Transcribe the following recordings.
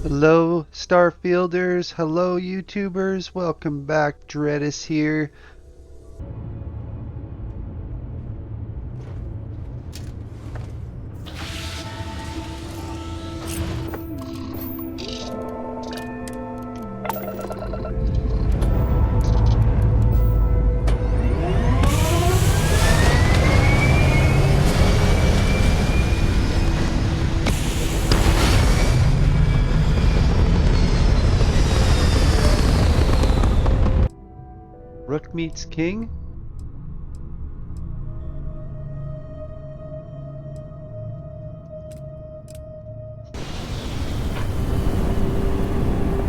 Hello Starfielders, hello YouTubers, welcome back, Dreadous here. Rook meets King?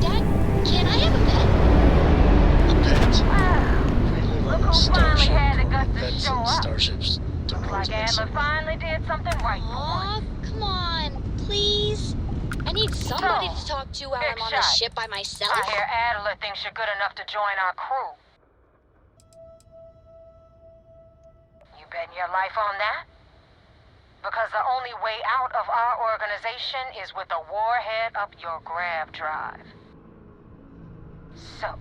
Dad, can I have a pet? A pet? Wow. We live on Look a who finally starship. had the guts to Pets show and up. starships don't Looks always like mix Adler up. finally did something right for Aw, once. come on, please. I need somebody to talk to while big I'm on the shot. ship by myself. I hear Adler thinks you're good enough to join our crew. You betting your life on that? Because the only way out of our organization is with a warhead up your grav drive. So,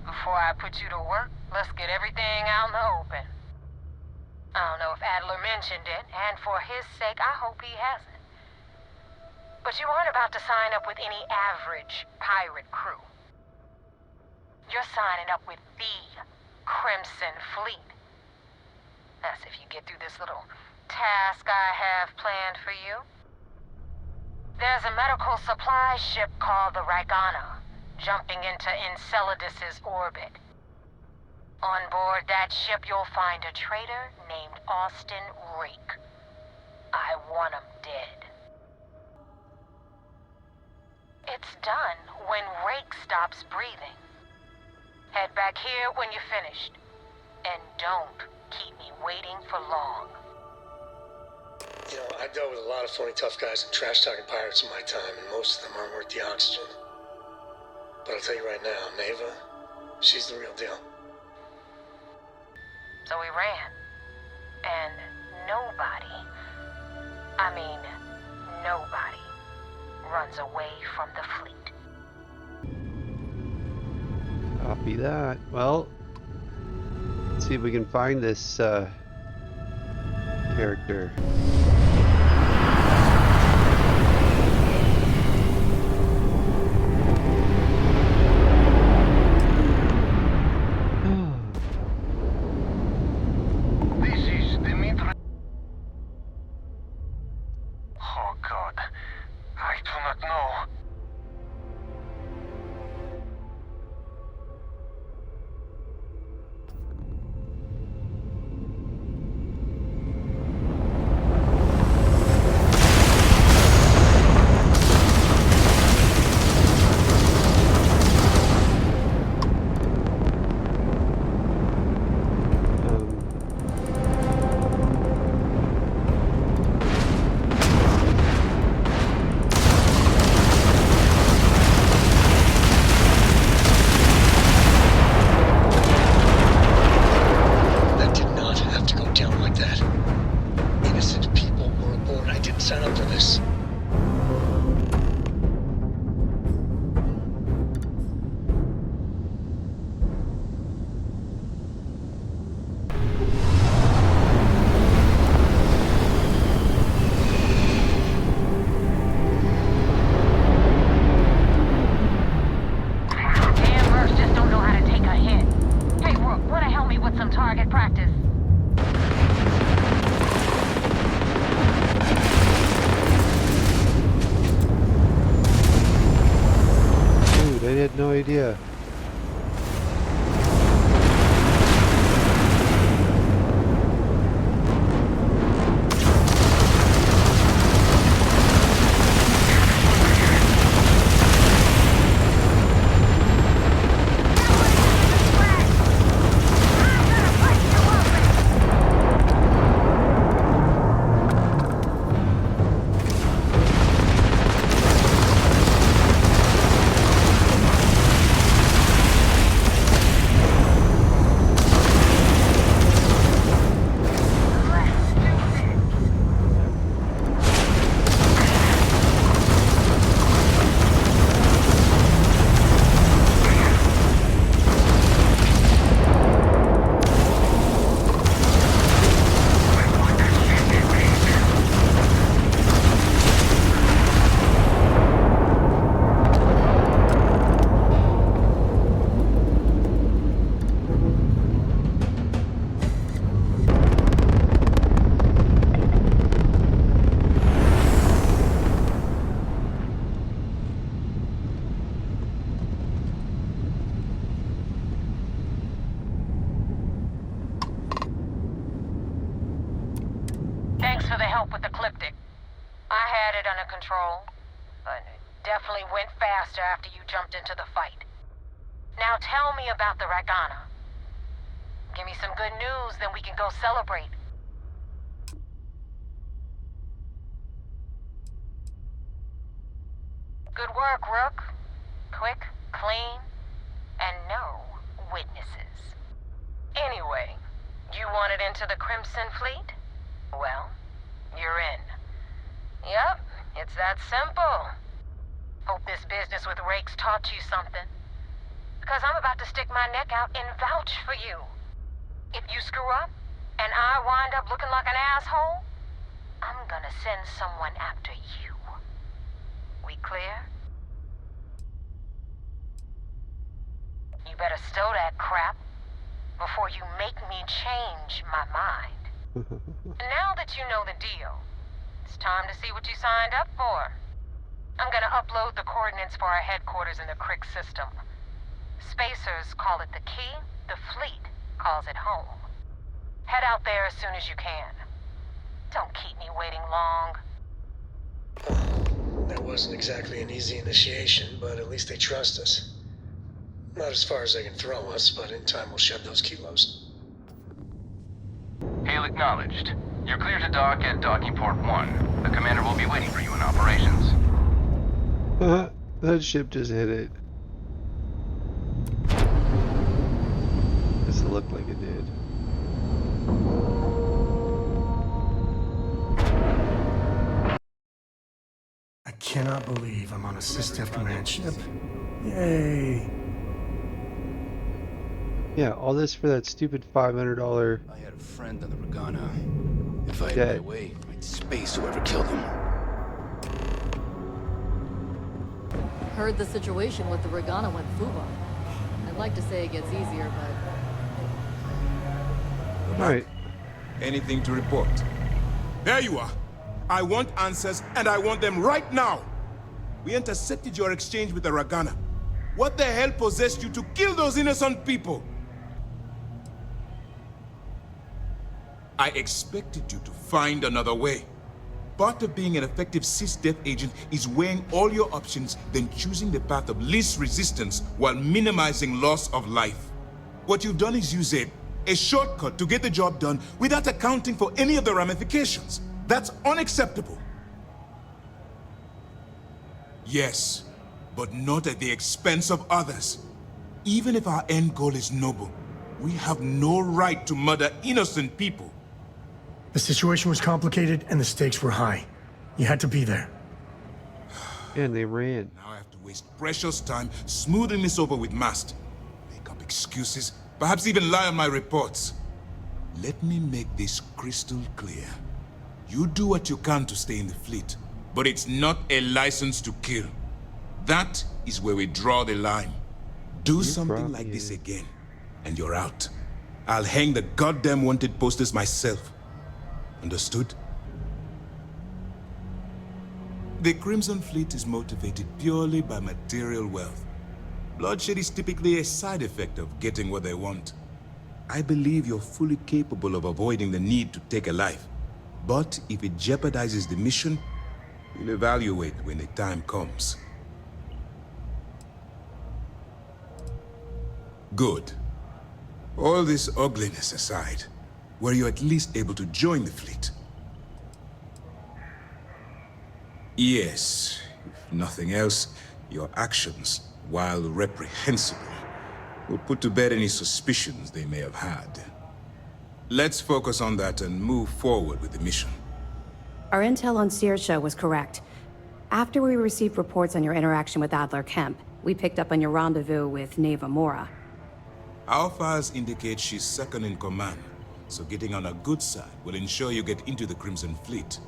before I put you to work, let's get everything out in the open. I don't know if Adler mentioned it, and for his sake, I hope he hasn't. But you aren't about to sign up with any average pirate crew. You're signing up with the Crimson Fleet. That's if you get through this little task I have planned for you. There's a medical supply ship called the Ragana, jumping into Enceladus's orbit. On board that ship, you'll find a traitor named Austin Rake. I want him dead. It's done when Rake stops breathing. Head back here when you're finished. And don't keep me waiting for long. You know, I dealt with a lot of phony tough guys and trash-talking pirates in my time, and most of them aren't worth the oxygen. But I'll tell you right now, Neva, she's the real deal. So we ran. And nobody, I mean, nobody, runs away from the fleet. Copy that. Well, let's see if we can find this character. This is Dimitri. Oh God, I do not know. That did not have to go down like that. Innocent people were aboard. I didn't sign up for this. Damn Mercs just don't know how to take a hit. Hey, Rook, wanna help me with some target practice? Dude, I had no idea. control, but it definitely went faster after you jumped into the fight. Now tell me about the Ragana. Give me some good news, then we can go celebrate. Good work, Rook. Quick, clean, and no witnesses. Anyway, you wanted into the Crimson Fleet? Well, you're in. Yep, it's that simple. Hope this business with Rake's taught you something. Because I'm about to stick my neck out and vouch for you. If you screw up, and I wind up looking like an asshole, I'm gonna send someone after you. We clear? You better stow that crap before you make me change my mind. Now that you know the deal, it's time to see what you signed up for. I'm gonna upload the coordinates for our headquarters in the Crick system. Spacers call it the key, the fleet calls it home. Head out there as soon as you can. Don't keep me waiting long. That wasn't exactly an easy initiation, but at least they trust us. Not as far as they can throw us, but in time we'll shed those kilos. Hail acknowledged. You're clear to dock at docking port 1. The commander will be waiting for you in operations. That ship just hit it. Doesn't look like it did. I cannot believe I'm on a System Command ship. Yay! Yeah, all this for that stupid $500. I had a friend on the Ragana. If I had my Dead. way, I'd space whoever killed him. Heard the situation with the Ragana went FUBA. I'd like to say it gets easier, but... Alright. Anything to report? There you are. I want answers, and I want them right now. We intercepted your exchange with the Ragana. What the hell possessed you to kill those innocent people? I expected you to find another way. Part of being an effective cis-death agent is weighing all your options, then choosing the path of least resistance while minimizing loss of life. What you've done is use a shortcut to get the job done without accounting for any of the ramifications. That's unacceptable. Yes, but not at the expense of others. Even if our end goal is noble, we have no right to murder innocent people. The situation was complicated and the stakes were high. You had to be there. And they ran. Now I have to waste precious time smoothing this over with Mast. Make up excuses, perhaps even lie on my reports. Let me make this crystal clear. You do what you can to stay in the fleet, but it's not a license to kill. That is where we draw the line. Do something like this again, and you're out. I'll hang the goddamn wanted posters myself. Understood? The Crimson Fleet is motivated purely by material wealth. Bloodshed is typically a side effect of getting what they want. I believe you're fully capable of avoiding the need to take a life. But if it jeopardizes the mission, we'll evaluate when the time comes. Good. All this ugliness aside, were you at least able to join the fleet? Yes. If nothing else, your actions, while reprehensible, will put to bed any suspicions they may have had. Let's focus on that and move forward with the mission. Our intel on Saoirse was correct. After we received reports on your interaction with Adler Kemp, we picked up on your rendezvous with Neva Mora. Our files indicate she's second in command, so getting on her good side will ensure you get into the Crimson Fleet.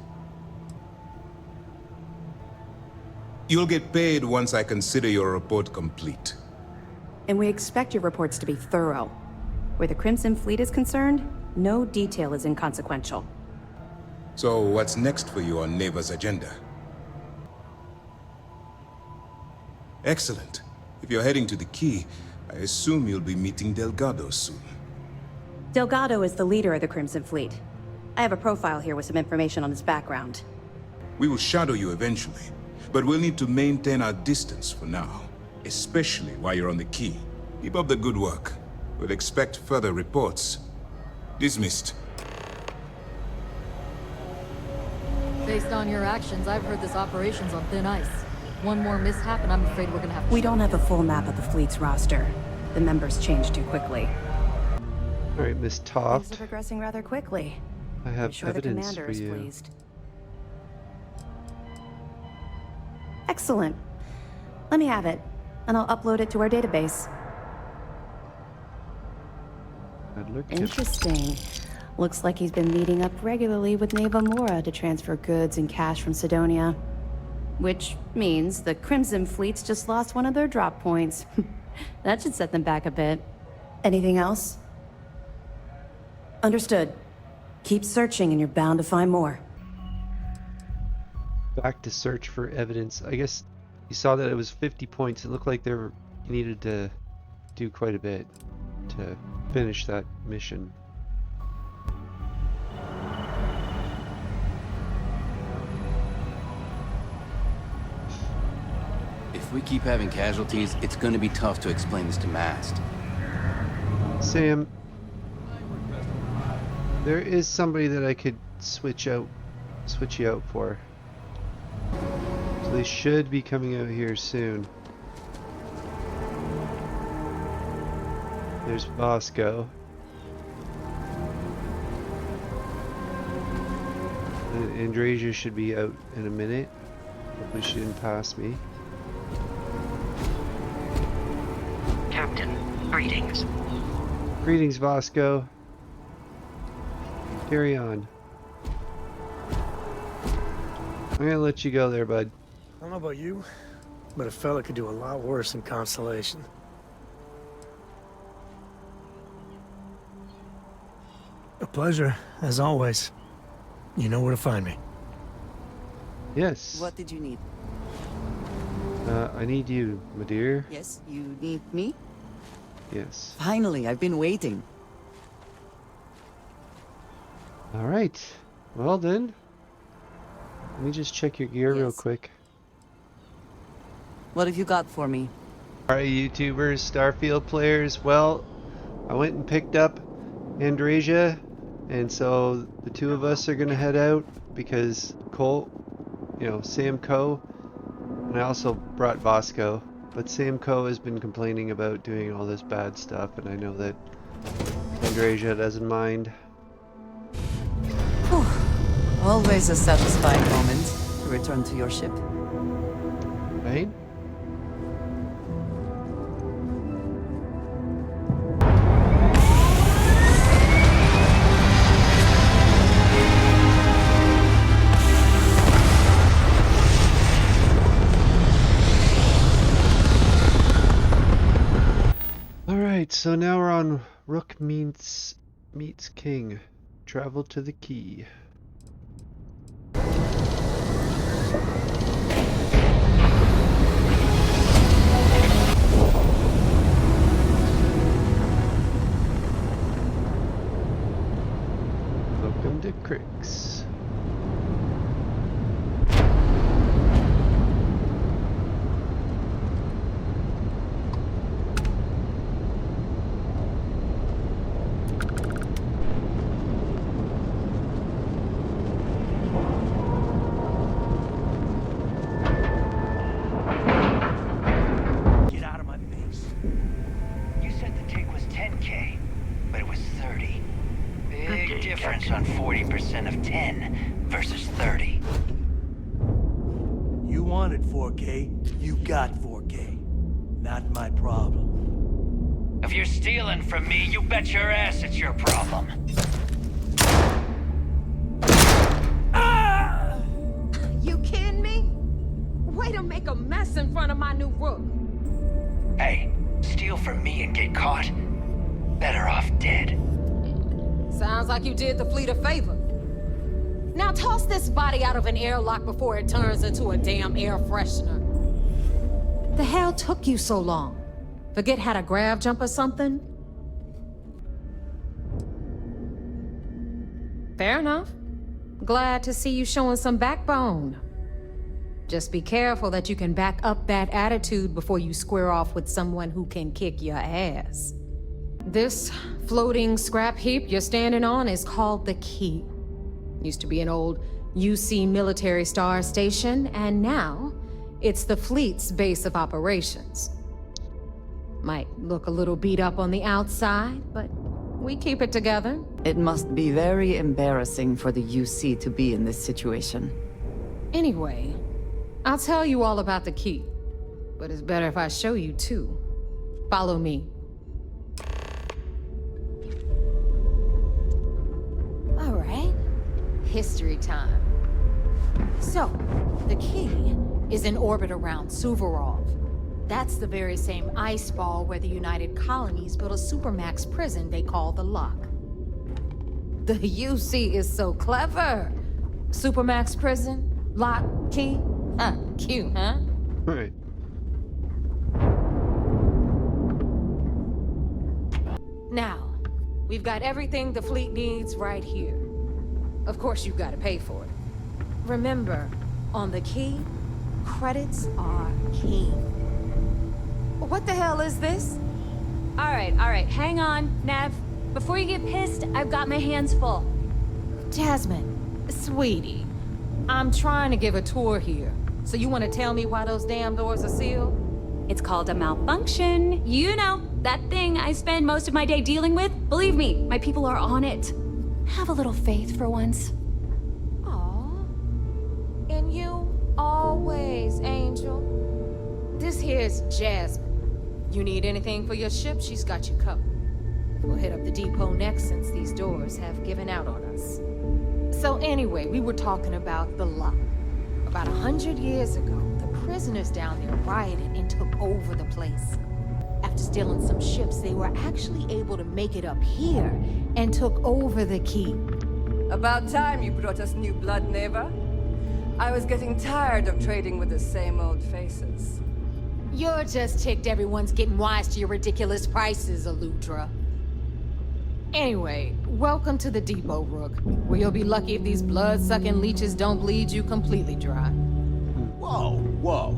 You'll get paid once I consider your report complete. And we expect your reports to be thorough. Where the Crimson Fleet is concerned, no detail is inconsequential. So what's next for you on Neva's agenda? Excellent. If you're heading to the Key, I assume you'll be meeting Delgado soon. Delgado is the leader of the Crimson Fleet. I have a profile here with some information on his background. We will shadow you eventually, but we'll need to maintain our distance for now, especially while you're on the key. Keep up the good work. We'll expect further reports. Dismissed. Based on your actions, I've heard this operation's on thin ice. One more mishap and I'm afraid we're gonna have to... We don't have a full map of the fleet's roster. The members change too quickly. Alright, Miss Things Toft. are progressing rather quickly. I I'm have sure the evidence commander for is you. pleased. Excellent. Let me have it, and I'll upload it to our database. Adler Kemp. Interesting. Looks like he's been meeting up regularly with Neva Mora to transfer goods and cash from Sidonia. Which means the Crimson Fleet's just lost one of their drop points. That should set them back a bit. Anything else? Understood. Keep searching and you're bound to find more. Back to search for evidence. I guess you saw that it was 50 points. It looked like you needed to do quite a bit to finish that mission. If we keep having casualties, it's gonna be tough to explain this to Mast. Sam, there is somebody that I could switch you out for. So they should be coming out here soon. There's Bosco. And Andrasia should be out in a minute. Hopefully she didn't pass me. Captain, greetings. Greetings, Bosco. Carry on. I'm gonna let you go there, bud. I don't know about you, but a fella could do a lot worse in Constellation. A pleasure, as always. You know where to find me. Yes. What did you need? I need you, my dear. Yes, you need me? Yes. Finally, I've been waiting. Alright. Well then. Let me just check your gear real Yes. quick. What have you got for me? Alright, YouTubers, Starfield players. Well, I went and picked up Andrasia, and so the two of us are gonna head out because Sam Coe, and I also brought Bosco, but Sam Coe has been complaining about doing all this bad stuff, and I know that Andrasia doesn't mind. Whew. Always a satisfying moment to return to your ship. Right? Alright, so now we're on Rook meets King. Travel to the key. Welcome to Crix. Get out of my face. You said the take was 10K, but it was 30. Big difference on 40% of 10 versus 30. You wanted 4K, you got 4K. Not my problem. If you're stealing from me, you bet your ass it's your problem. You kidding me? Way to make a mess in front of my new Rook. Hey, steal from me and get caught? Better off dead. Sounds like you did the fleet a favor. Now toss this body out of an airlock before it turns into a damn air freshener. The hell took you so long? Forget how to grav jump or something? Fair enough. Glad to see you showing some backbone. Just be careful that you can back up that attitude before you square off with someone who can kick your ass. This floating scrap heap you're standing on is called the Key. Used to be an old UC military star station, and now it's the fleet's base of operations. Might look a little beat up on the outside, but we keep it together. It must be very embarrassing for the UC to be in this situation. Anyway, I'll tell you all about the Key, but it's better if I show you too. Follow me. All right, history time. So, the Key is in orbit around Suvorov. That's the very same ice ball where the United Colonies built a supermax prison they call the Lock. The UC is so clever. Supermax prison, Lock, Key. Cute, huh? Right. Now, we've got everything the fleet needs right here. Of course, you've got to pay for it. Remember, on the Key, credits are king. What the hell is this? All right, hang on, Nev. Before you get pissed, I've got my hands full. Jasmine, sweetie, I'm trying to give a tour here. So you want to tell me why those damn doors are sealed? It's called a malfunction. You know, that thing I spend most of my day dealing with. Believe me, my people are on it. Have a little faith for once. Aw. And you always, Angel. This here's Jasmine. You need anything for your ship, she's got you covered. We'll hit up the depot next since these doors have given out on us. So anyway, we were talking about the Lock. About 100 years ago, the prisoners down there rioted and took over the place. After stealing some ships, they were actually able to make it up here and took over the Key. About time you brought us new blood, Neva. I was getting tired of trading with the same old faces. You're just ticked everyone's getting wise to your ridiculous prices, Aludra. Anyway, welcome to the depot, Rook, where you'll be lucky if these blood-sucking leeches don't bleed you completely dry. Whoa.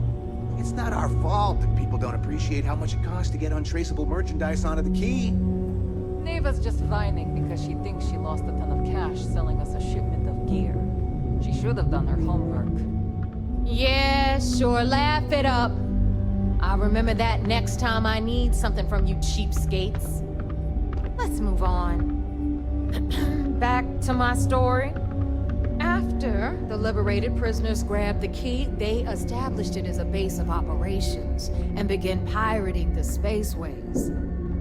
It's not our fault that people don't appreciate how much it costs to get untraceable merchandise onto the Key. Neva's just whining because she thinks she lost a ton of cash selling us a shipment of gear. She should have done her homework. Yeah, sure, laugh it up. I'll remember that next time I need something from you cheapskates. Let's move on. Back to my story. After the liberated prisoners grabbed the Key, they established it as a base of operations and began pirating the spaceways.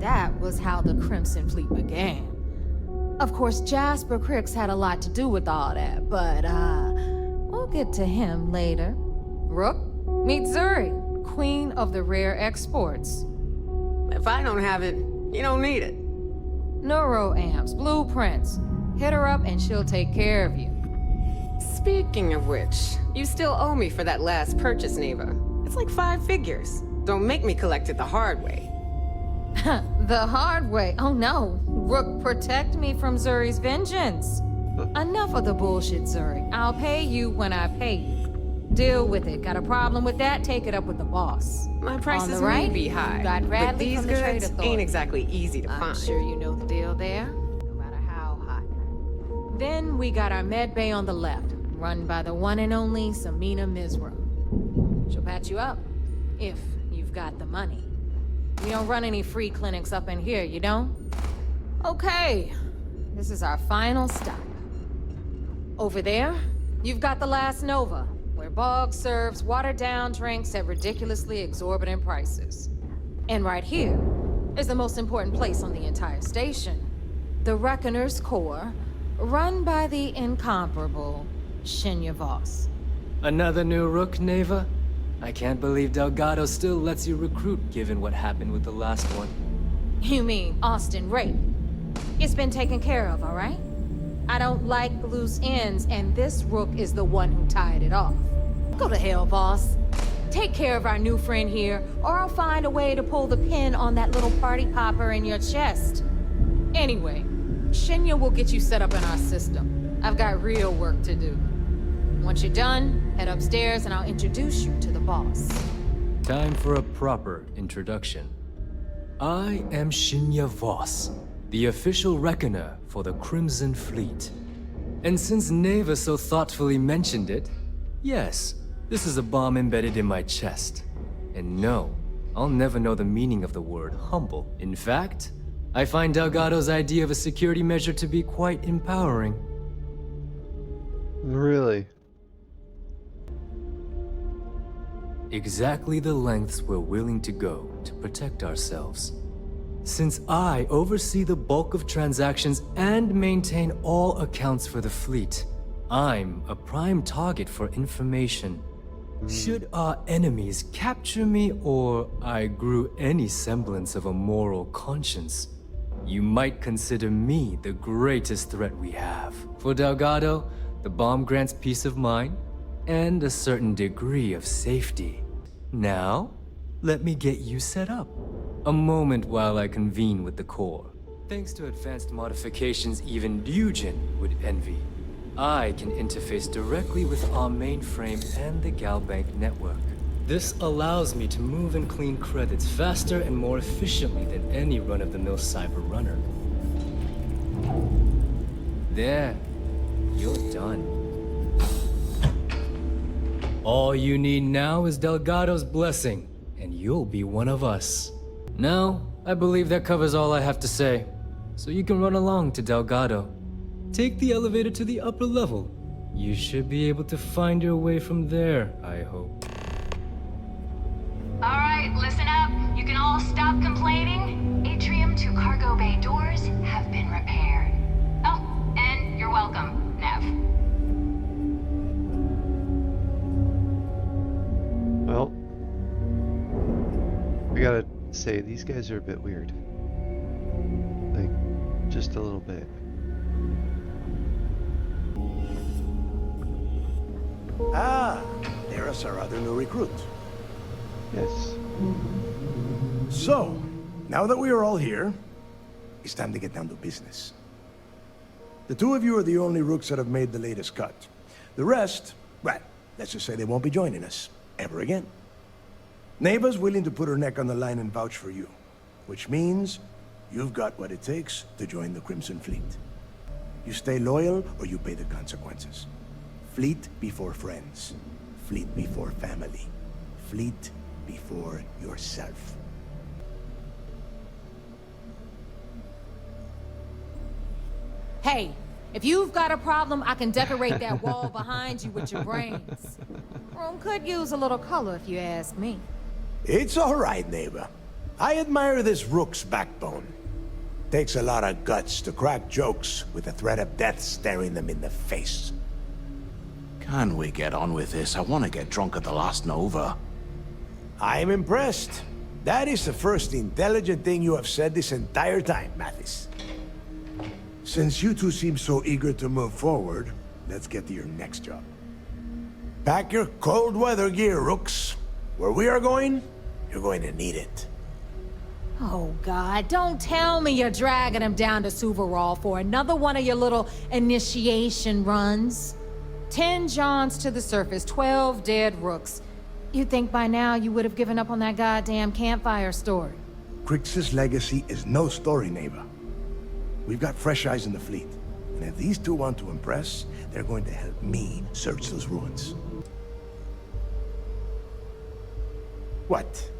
That was how the Crimson Fleet began. Of course, Jasper Cricks had a lot to do with all that, but we'll get to him later. Rook, meet Zuri, Queen of the Rare Exports. If I don't have it, you don't need it. Neuroamps, blueprints. Hit her up and she'll take care of you. Speaking of which, you still owe me for that last purchase, Neva. It's like 5 figures. Don't make me collect it the hard way. The hard way? Oh no. Rook, protect me from Zuri's vengeance. Enough of the bullshit, Zuri. I'll pay you when I pay you. Deal with it. Got a problem with that? Take it up with the boss. My prices right, may be high, got Bradley but these from the Trade goods Authority. ain't exactly easy to find. I'm sure you know the deal there, no matter how hot. Then we got our med bay on the left, run by the one and only Samina Mizra. She'll patch you up, if you've got the money. We don't run any free clinics up in here, you don't? Okay, this is our final stop. Over there, you've got the Last Nova, where Bog serves watered-down drinks at ridiculously exorbitant prices. And right here is the most important place on the entire station, the Reckoner's Core, run by the incomparable Shinya Voss. Another new Rook, Neva? I can't believe Delgado still lets you recruit given what happened with the last one. You mean Austin Rape? It's been taken care of, all right? I don't like loose ends, and this Rook is the one who tied it off. Go to hell, boss. Take care of our new friend here, or I'll find a way to pull the pin on that little party popper in your chest. Anyway, Shinya will get you set up in our system. I've got real work to do. Once you're done, head upstairs and I'll introduce you to the boss. Time for a proper introduction. I am Shinya Voss, the official reckoner for the Crimson Fleet. And since Neva so thoughtfully mentioned it, yes, this is a bomb embedded in my chest. And no, I'll never know the meaning of the word humble. In fact, I find Delgado's idea of a security measure to be quite empowering. Really? Exactly the lengths we're willing to go to protect ourselves. Since I oversee the bulk of transactions and maintain all accounts for the fleet, I'm a prime target for information. Should our enemies capture me or I grew any semblance of a moral conscience, you might consider me the greatest threat we have. For Delgado, the bomb grants peace of mind and a certain degree of safety. Now, let me get you set up. A moment while I convene with the core. Thanks to advanced modifications even Ryujin would envy, I can interface directly with our mainframe and the Galbank network. This allows me to move and clean credits faster and more efficiently than any run-of-the-mill cyber runner. There, you're done. All you need now is Delgado's blessing, and you'll be one of us. Now, I believe that covers all I have to say, so you can run along to Delgado. Take the elevator to the upper level. You should be able to find your way from there, I hope. Alright, listen up. You can all stop complaining. Atrium to cargo bay doors have been repaired. Oh, and you're welcome, Nev. Well, I gotta say, these guys are a bit weird. Like, just a little bit. Ah, there's our other new recruit. Yes. So, now that we are all here, it's time to get down to business. The two of you are the only Rooks that have made the latest cut. The rest, well, let's just say they won't be joining us ever again. Neva's willing to put her neck on the line and vouch for you, which means you've got what it takes to join the Crimson Fleet. You stay loyal or you pay the consequences. Fleet before friends. Fleet before family. Fleet before yourself. Hey, if you've got a problem, I can decorate that wall behind you with your brains. Room could use a little color if you ask me. It's all right, neighbor. I admire this Rook's backbone. Takes a lot of guts to crack jokes with the threat of death staring them in the face. Can we get on with this? I want to get drunk at the last Nova. I'm impressed. That is the first intelligent thing you have said this entire time, Mathis. Since you two seem so eager to move forward, let's get to your next job. Pack your cold weather gear, Rooks. Where we are going, you're going to need it. Oh, God, don't tell me you're dragging him down to Suvarall for another one of your little initiation runs. 10 Johns to the surface, 12 dead Rooks. You'd think by now you would have given up on that goddamn campfire story. Crix's legacy is no story, neighbor. We've got fresh eyes in the fleet. And if these two want to impress, they're going to help me search those ruins. What?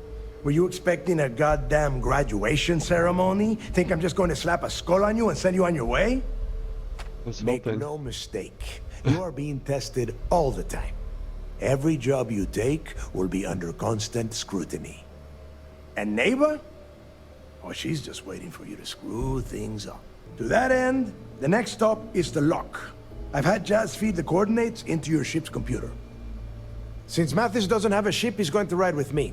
Were you expecting a goddamn graduation ceremony? Think I'm just going to slap a skull on you and send you on your way? Make no mistake. You are being tested all the time. Every job you take will be under constant scrutiny. And neighbor? Oh, she's just waiting for you to screw things up. To that end, the next stop is the lock. I've had Jazz feed the coordinates into your ship's computer. Since Mathis doesn't have a ship, he's going to ride with me.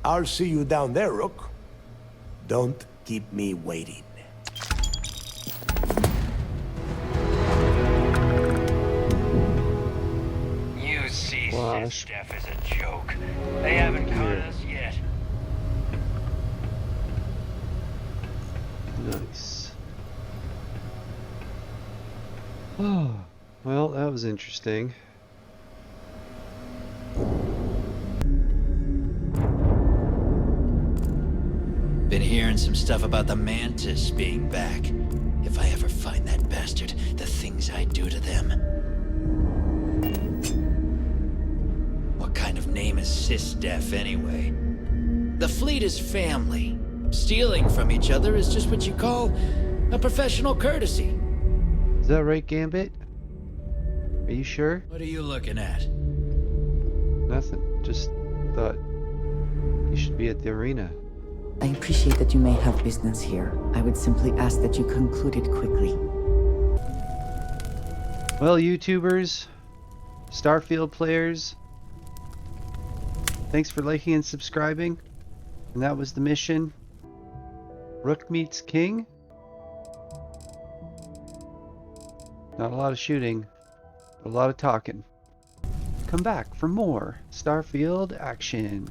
I'll see you down there, Rook. Don't keep me waiting. You see, Stuff is a joke. They haven't caught us yet. Nice. Oh, was interesting. Been hearing some stuff about the Mantis being back. If I ever find that bastard, the things I do to them. What kind of name is SysDef anyway? The fleet is family. Stealing from each other is just what you call a professional courtesy. Is that right, Gambit? Are you sure? What are you looking at? Nothing. Just thought you should be at the arena. I appreciate that you may have business here. I would simply ask that you conclude it quickly. Well, YouTubers, Starfield players, thanks for liking and subscribing. And that was the mission. Rook meets King. Not a lot of shooting, but a lot of talking. Come back for more Starfield action.